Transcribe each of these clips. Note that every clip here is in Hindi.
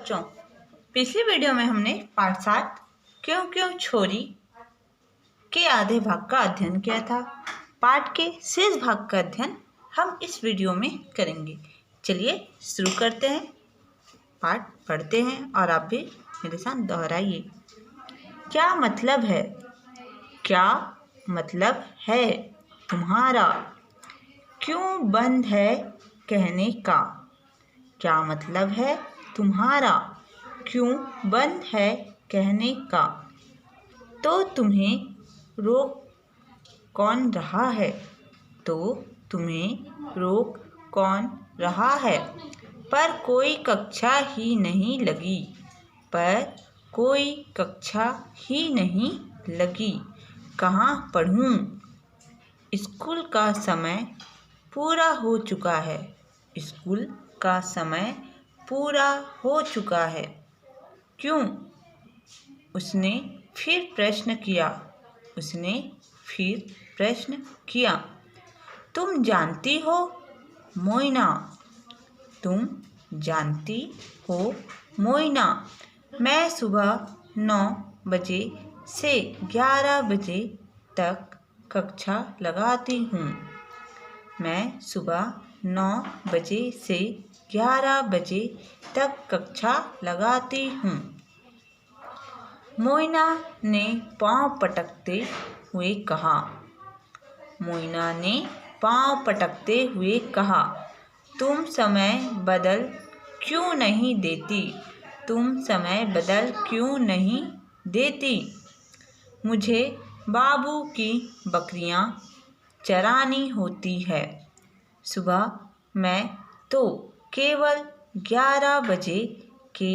बच्चों, पिछली वीडियो में हमने पाठ 7 क्यों क्यों छोरी के आधे भाग का अध्ययन किया था। पाठ के शेष भाग का अध्ययन हम इस वीडियो में करेंगे। चलिए शुरू करते हैं। पाठ पढ़ते हैं और आप भी मेरे साथ दोहराइए। क्या मतलब है? क्या मतलब है तुम्हारा? क्यों बंद है कहने का? क्या मतलब है तुम्हारा? क्यों बंद है कहने का? तो तुम्हें रोक कौन रहा है? तो तुम्हें रोक कौन रहा है? पर कोई कक्षा ही नहीं लगी। पर कोई कक्षा ही नहीं लगी। कहाँ पढ़ूं? स्कूल का समय पूरा हो चुका है। स्कूल का समय पूरा हो चुका है। क्यों? उसने फिर प्रश्न किया। उसने फिर प्रश्न किया। तुम जानती हो मोइना? तुम जानती हो मोइना? मैं सुबह 9 बजे से 11 बजे तक कक्षा लगाती हूँ। मैं सुबह 9 बजे से 11 बजे तक कक्षा लगाती हूँ। मोइना ने पाँव पटकते हुए कहा। मोइना ने पाँव पटकते हुए कहा, तुम समय बदल क्यों नहीं देती? तुम समय बदल क्यों नहीं देती? मुझे बाबू की बकरियाँ चरानी होती है। सुबह मैं तो केवल 11 बजे के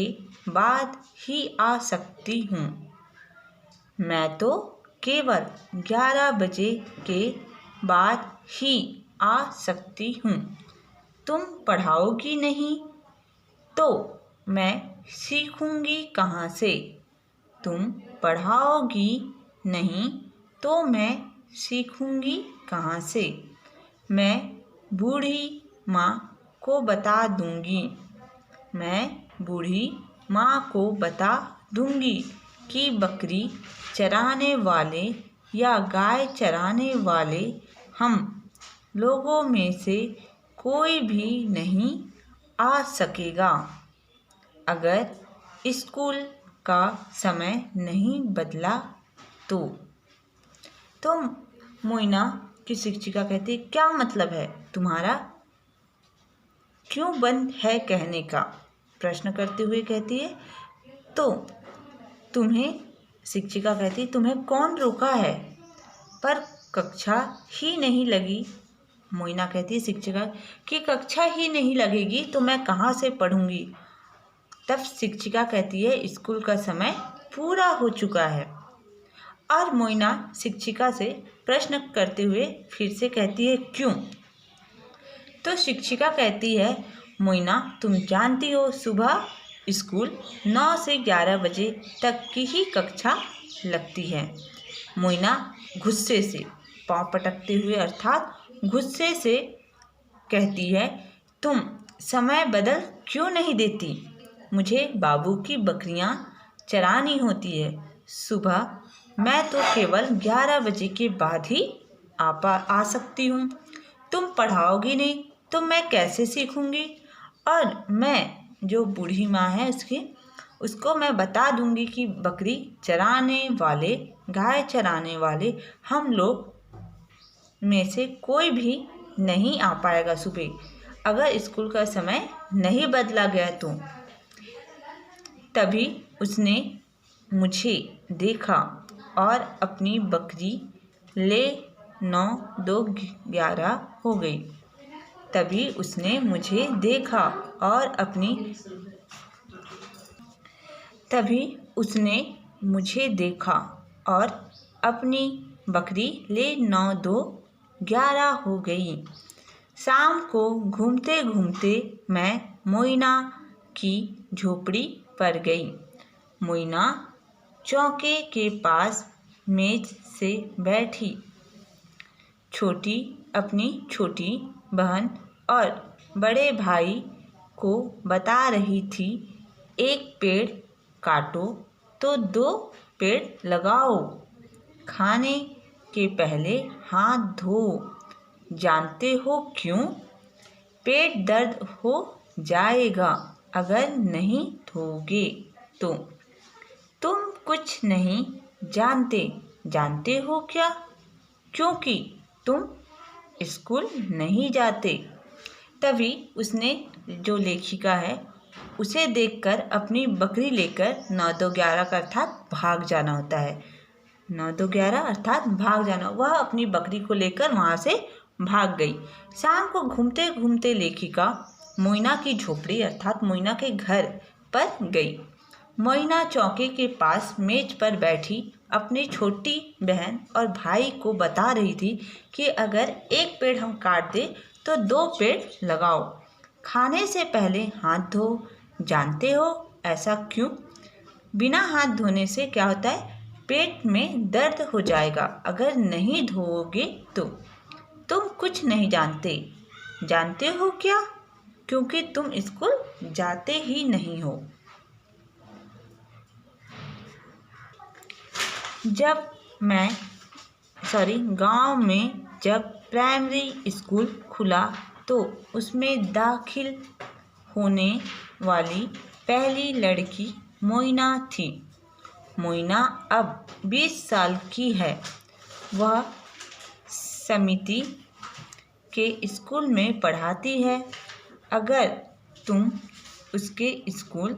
बाद ही आ सकती हूँ। मैं तो केवल 11 बजे के बाद ही आ सकती हूँ। तुम पढ़ाओगी नहीं तो मैं सीखूंगी कहाँ से? तुम पढ़ाओगी नहीं तो मैं सीखूंगी कहाँ से? मैं बूढ़ी माँ को बता दूंगी। मैं बूढ़ी माँ को बता दूंगी कि बकरी चराने वाले या गाय चराने वाले हम लोगों में से कोई भी नहीं आ सकेगा अगर स्कूल का समय नहीं बदला तो। मोइना की शिक्षिका कहती, क्या मतलब है तुम्हारा? क्यों बंद है कहने का? प्रश्न करते हुए कहती है। तो तुम्हें, शिक्षिका कहती, तुम्हें कौन रोका है? पर कक्षा ही नहीं लगी। मोइना कहती है शिक्षिका कि कक्षा ही नहीं लगेगी तो मैं कहाँ से पढ़ूंगी? तब शिक्षिका कहती है स्कूल का समय पूरा हो चुका है। और मोइना शिक्षिका से प्रश्न करते हुए फिर से कहती है, क्यों? तो शिक्षिका कहती है, मोइना तुम जानती हो सुबह स्कूल 9 से 11 बजे तक की ही कक्षा लगती है। मोइना गुस्से से पाँव पटकते हुए अर्थात गुस्से से कहती है, तुम समय बदल क्यों नहीं देती? मुझे बाबू की बकरियां चरानी होती है। सुबह मैं तो केवल 11 बजे के बाद ही आ सकती हूँ। तुम पढ़ाओगी नहीं तो मैं कैसे सीखूंगी? और मैं जो बूढ़ी माँ है उसको मैं बता दूंगी कि बकरी चराने वाले, गाय चराने वाले हम लोग में से कोई भी नहीं आ पाएगा सुबह अगर स्कूल का समय नहीं बदला गया तो। तभी उसने मुझे देखा और अपनी बकरी ले 9 2 11 हो गई। तभी उसने मुझे देखा और अपनी बकरी ले 9 2 11 हो गई। शाम को घूमते घूमते मैं मोइना की झोपड़ी पर गई। मोइना चौके के पास मेज से बैठी अपनी छोटी बहन और बड़े भाई को बता रही थी एक पेड़ काटो तो 2 पेड़ लगाओ। खाने के पहले हाथ धो, जानते हो क्यों? पेट दर्द हो जाएगा अगर नहीं धोगे तो। तुम कुछ नहीं जानते, जानते हो क्या? क्योंकि तुम स्कूल नहीं जाते। तभी उसने, जो लेखिका है, उसे देखकर अपनी बकरी लेकर 9-2-11 का अर्थात भाग जाना होता है। 9-2-11 अर्थात भाग जाना। वह अपनी बकरी को लेकर वहाँ से भाग गई। शाम को घूमते घूमते लेखिका मोइना की झोपड़ी अर्थात मोइना के घर पर गई। मोइना चौके के पास मेज पर बैठी अपनी छोटी बहन और भाई को बता रही थी कि अगर एक पेड़ हम काट दें तो 2 पेड़ लगाओ। खाने से पहले हाथ धो, जानते हो ऐसा क्यों? बिना हाथ धोने से क्या होता है? पेट में दर्द हो जाएगा अगर नहीं धोओगे तो। तुम कुछ नहीं जानते, जानते हो क्या? क्योंकि तुम स्कूल जाते ही नहीं हो। गांव में जब प्राइमरी स्कूल खुला तो उसमें दाखिल होने वाली पहली लड़की मोइना थी। मोइना अब 20 साल की है। वह समिति के स्कूल में पढ़ाती है। अगर तुम उसके स्कूल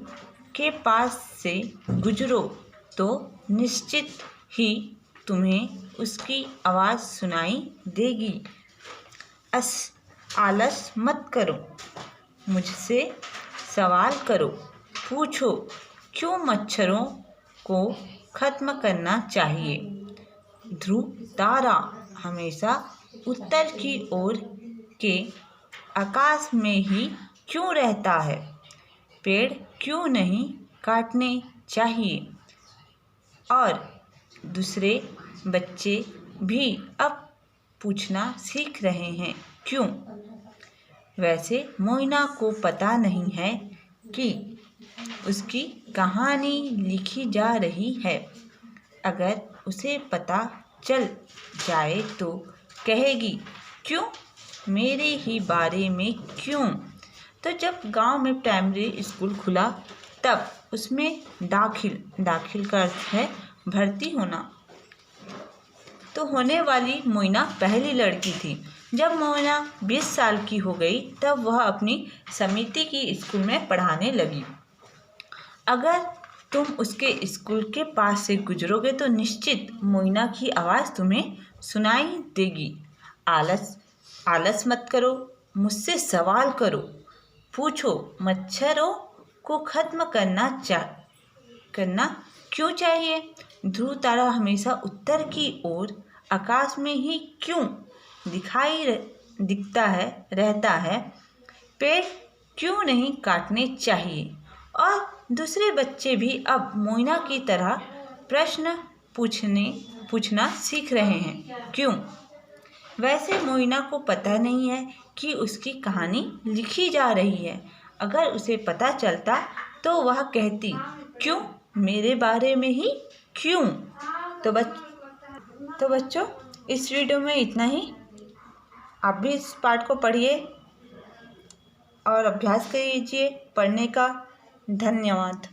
के पास से गुजरो तो निश्चित ही तुम्हें उसकी आवाज़ सुनाई देगी। आलस मत करो, मुझसे सवाल करो, पूछो क्यों मच्छरों को ख़त्म करना चाहिए? ध्रुव तारा हमेशा उत्तर की ओर के आकाश में ही क्यों रहता है? पेड़ क्यों नहीं काटने चाहिए? और दूसरे बच्चे भी अब पूछना सीख रहे हैं, क्यों? वैसे मोइना को पता नहीं है कि उसकी कहानी लिखी जा रही है। अगर उसे पता चल जाए तो कहेगी, क्यों? मेरे ही बारे में क्यों? तो जब गांव में प्राइमरी स्कूल खुला तब उसमें दाखिल का अर्थ है भर्ती होना। तो होने वाली मोइना पहली लड़की थी। जब मोइना 20 साल की हो गई तब वह अपनी समिति की स्कूल में पढ़ाने लगी। अगर तुम उसके स्कूल के पास से गुजरोगे तो निश्चित मोइना की आवाज़ तुम्हें सुनाई देगी। आलस मत करो, मुझसे सवाल करो, पूछो मच्छरों को ख़त्म करना क्यों चाहिए? ध्रुव तारा हमेशा उत्तर की ओर आकाश में ही क्यों रहता है? पेड़ क्यों नहीं काटने चाहिए? और दूसरे बच्चे भी अब मोइना की तरह प्रश्न पूछना सीख रहे हैं, क्यों? वैसे मोइना को पता नहीं है कि उसकी कहानी लिखी जा रही है। अगर उसे पता चलता तो वह कहती, क्यों? मेरे बारे में ही क्यों? तो बच्चों, इस वीडियो में इतना ही। आप भी इस पाठ को पढ़िए और अभ्यास कीजिए पढ़ने का। धन्यवाद।